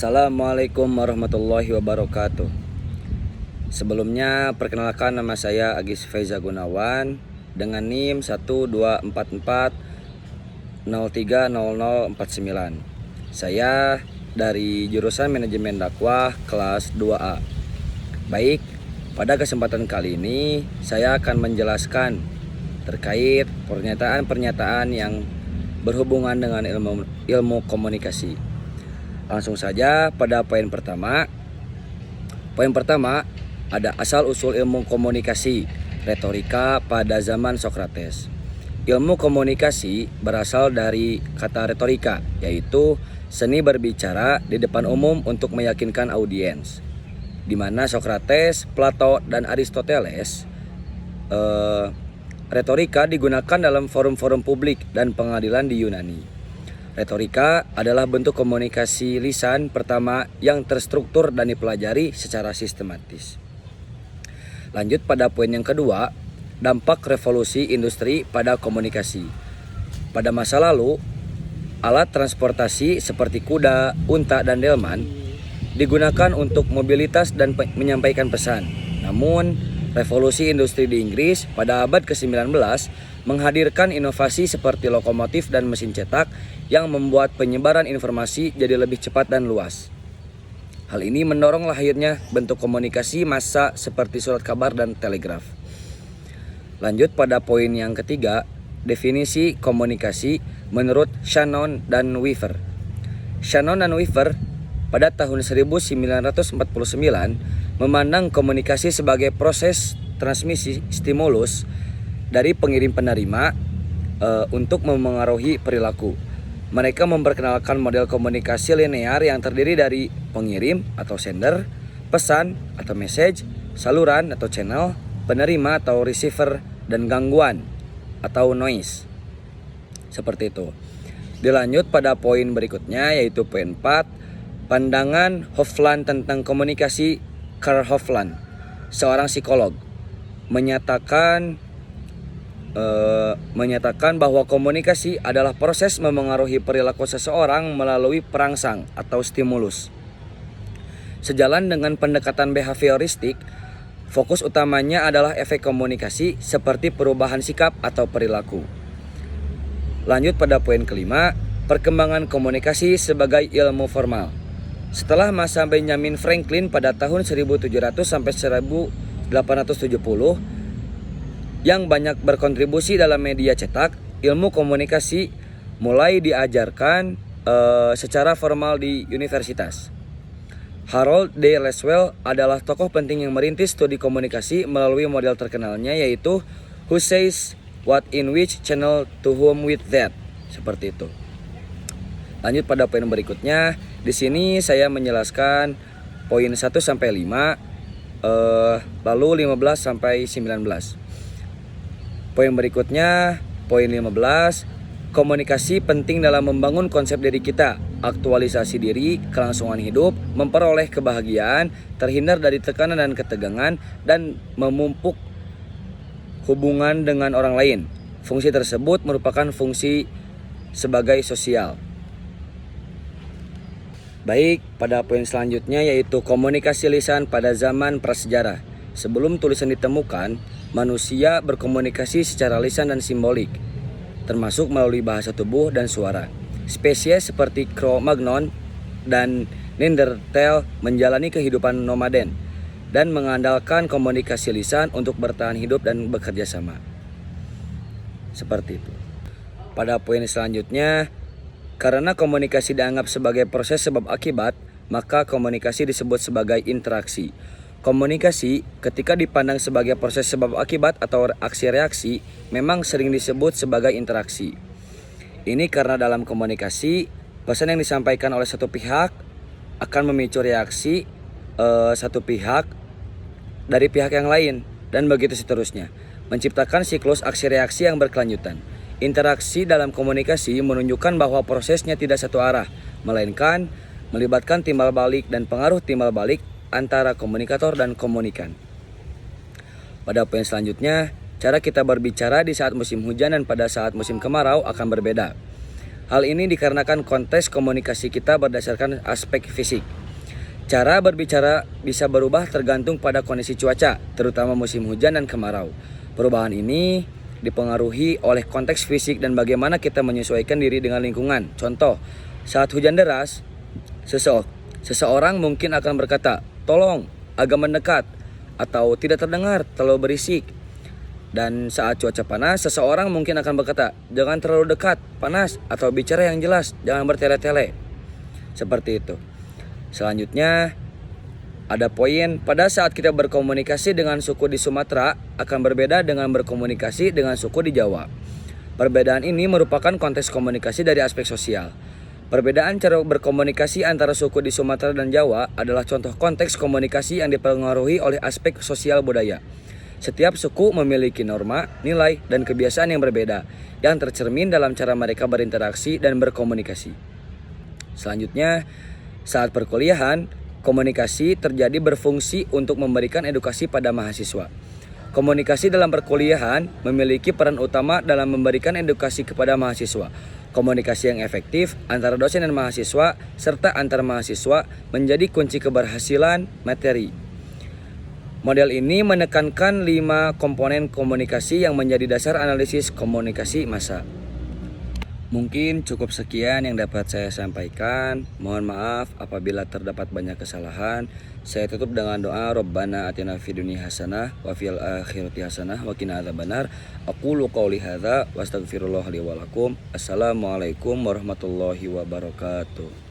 Assalamualaikum warahmatullahi wabarakatuh. Sebelumnya perkenalkan, nama saya Agis Faiza Gunawan dengan NIM 1244030049. Saya dari jurusan Manajemen Dakwah kelas 2A. Baik, pada kesempatan kali ini saya akan menjelaskan terkait pernyataan-pernyataan yang berhubungan dengan ilmu komunikasi. Langsung saja pada poin pertama. Poin pertama ada asal-usul ilmu komunikasi, retorika pada zaman Sokrates. Ilmu komunikasi berasal dari kata retorika, yaitu seni berbicara di depan umum untuk meyakinkan audiens. Di mana Sokrates, Plato, dan Aristoteles, retorika digunakan dalam forum-forum publik dan pengadilan di Yunani. Retorika adalah bentuk komunikasi lisan pertama yang terstruktur dan dipelajari secara sistematis. Lanjut pada poin yang kedua, dampak revolusi industri pada komunikasi. Pada masa lalu, alat transportasi seperti kuda, unta, dan delman digunakan untuk mobilitas dan menyampaikan pesan. Namun, revolusi industri di Inggris pada abad ke-19 menghadirkan inovasi seperti lokomotif dan mesin cetak yang membuat penyebaran informasi jadi lebih cepat dan luas. Hal ini mendorong lahirnya bentuk komunikasi massa seperti surat kabar dan telegraf. Lanjut pada poin yang ketiga, definisi komunikasi menurut Shannon dan Weaver. Shannon dan Weaver pada tahun 1949 memandang komunikasi sebagai proses transmisi stimulus dari pengirim penerima untuk memengaruhi perilaku. Mereka memperkenalkan model komunikasi linear yang terdiri dari pengirim atau sender, pesan atau message, saluran atau channel, penerima atau receiver, dan gangguan atau noise. Seperti itu. Dilanjut pada poin berikutnya, yaitu poin 4, pandangan Hofland tentang komunikasi. Karl Hofland, seorang psikolog, menyatakan bahwa komunikasi adalah proses memengaruhi perilaku seseorang melalui perangsang atau stimulus. Sejalan dengan pendekatan behavioristik, fokus utamanya adalah efek komunikasi seperti perubahan sikap atau perilaku. Lanjut pada poin kelima, perkembangan komunikasi sebagai ilmu formal. Setelah masa Benjamin Franklin pada tahun 1700 sampai 1870 yang banyak berkontribusi dalam media cetak, ilmu komunikasi mulai diajarkan secara formal di universitas. Harold D. Laswell adalah tokoh penting yang merintis studi komunikasi melalui model terkenalnya, yaitu Who Says What in Which Channel to Whom with That. Seperti itu. Lanjut pada poin berikutnya. Di sini saya menjelaskan poin 1 sampai 5, lalu 15 sampai 19. Poin berikutnya, poin 15, komunikasi penting dalam membangun konsep diri kita, aktualisasi diri, kelangsungan hidup, memperoleh kebahagiaan, terhindar dari tekanan dan ketegangan, dan memupuk hubungan dengan orang lain. Fungsi tersebut merupakan fungsi sebagai sosial. Baik, pada poin selanjutnya yaitu komunikasi lisan pada zaman prasejarah. Sebelum tulisan ditemukan, manusia berkomunikasi secara lisan dan simbolik, termasuk melalui bahasa tubuh dan suara. Spesies seperti Cro-Magnon dan Neanderthal menjalani kehidupan nomaden dan mengandalkan komunikasi lisan untuk bertahan hidup dan bekerja sama. Seperti itu. Pada poin selanjutnya, karena komunikasi dianggap sebagai proses sebab akibat, maka komunikasi disebut sebagai interaksi. Komunikasi ketika dipandang sebagai proses sebab akibat atau aksi-reaksi memang sering disebut sebagai interaksi. Ini karena dalam komunikasi, pesan yang disampaikan oleh satu pihak akan memicu reaksi satu pihak dari pihak yang lain, dan begitu seterusnya, menciptakan siklus aksi-reaksi yang berkelanjutan. Interaksi dalam komunikasi menunjukkan bahwa prosesnya tidak satu arah, melainkan melibatkan timbal balik dan pengaruh timbal balik antara komunikator dan komunikan. Pada poin selanjutnya, cara kita berbicara di saat musim hujan dan pada saat musim kemarau akan berbeda. Hal ini dikarenakan konteks komunikasi kita berdasarkan aspek fisik. Cara berbicara bisa berubah tergantung pada kondisi cuaca, terutama musim hujan dan kemarau. Perubahan ini dipengaruhi oleh konteks fisik dan bagaimana kita menyesuaikan diri dengan lingkungan. Contoh, saat hujan deras, seseorang mungkin akan berkata, "Tolong, agak mendekat," atau "tidak terdengar, terlalu berisik." Dan saat cuaca panas, seseorang mungkin akan berkata, "Jangan terlalu dekat, panas," atau "bicara yang jelas, jangan bertele-tele." Seperti itu. Selanjutnya, ada poin pada saat kita berkomunikasi dengan suku di Sumatera akan berbeda dengan berkomunikasi dengan suku di Jawa. Perbedaan ini merupakan konteks komunikasi dari aspek sosial. Perbedaan cara berkomunikasi antara suku di Sumatera dan Jawa adalah contoh konteks komunikasi yang dipengaruhi oleh aspek sosial budaya. Setiap suku memiliki norma, nilai, dan kebiasaan yang berbeda yang tercermin dalam cara mereka berinteraksi dan berkomunikasi. Selanjutnya, saat perkuliahan, komunikasi terjadi berfungsi untuk memberikan edukasi pada mahasiswa. Komunikasi dalam perkuliahan memiliki peran utama dalam memberikan edukasi kepada mahasiswa. Komunikasi yang efektif antara dosen dan mahasiswa serta antar mahasiswa menjadi kunci keberhasilan materi. Model ini menekankan 5 komponen komunikasi yang menjadi dasar analisis komunikasi massa. Mungkin cukup sekian yang dapat saya sampaikan. Mohon maaf apabila terdapat banyak kesalahan. Saya tutup dengan doa Rabbana atina fid dunya hasanah wa fil akhirati hasanah wa qina adzabannar. Aqulu qouli hadza wa astaghfirullah li wa lakum. Assalamualaikum warahmatullahi wabarakatuh.